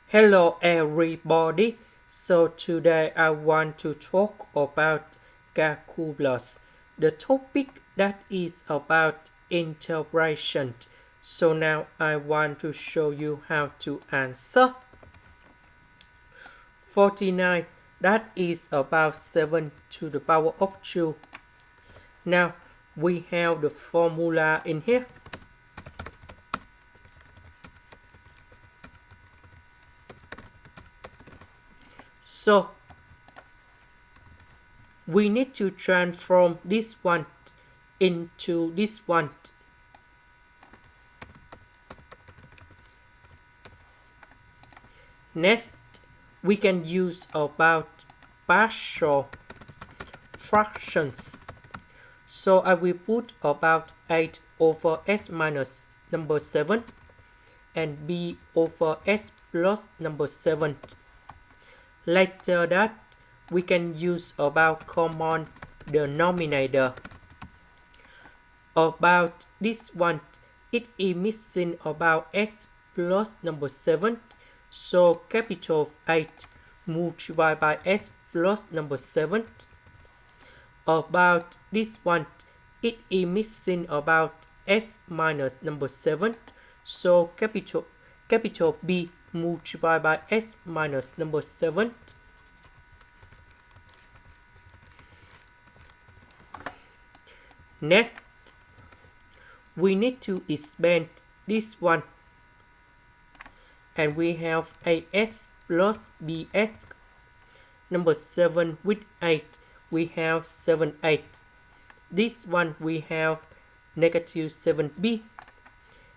Hello everybody. So today I want to talk about calculus, the topic that is about integration. So now I want to show you how to answer. 49, that is about 7 to the power of 2. Now we have the formula in here. So we need to transform this one into this one. Next, we can use about partial fractions. So I will put about 8 over s minus number 7 and b over s plus number 7. Later that, we can use about common denominator. About this one, it is missing about s plus number 7. So capital 8 multiplied by s plus number 7. About this one, it is missing about s minus number 7. So capital B multiplied by s minus number 7. Next, we need to expand this one. And we have as plus bs. Number 7 with 8, we have 7, 8. This one we have negative 7b.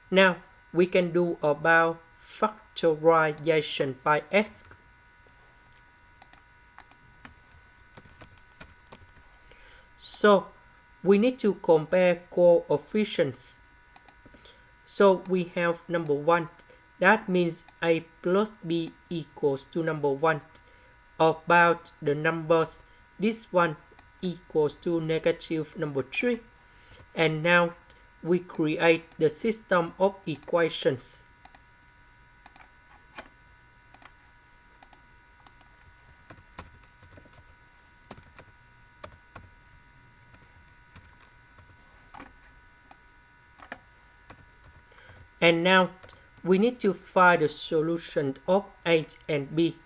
Now we can do about factorization by s. So we need to compare coefficients. So we have number 1. That means a plus b equals to number 1. About the numbers, this one equals to negative number 3. And now we create the system of equations. And now we need to find the solution of 8 and b.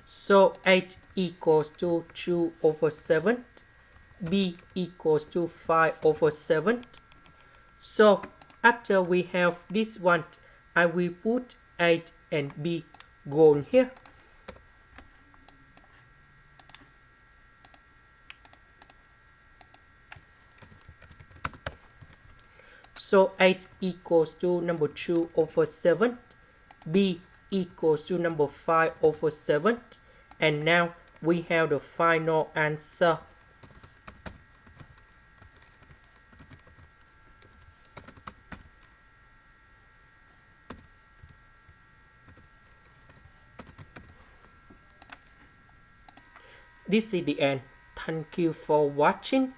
So 8 equals to 2 over 7. B equals to 5 over 7. So after we have this one, I will put 8 and B gone here. So 8 equals to number 2 over 7. B equals to number 5 over 7. And now we have the final answer. This is the end. Thank you for watching.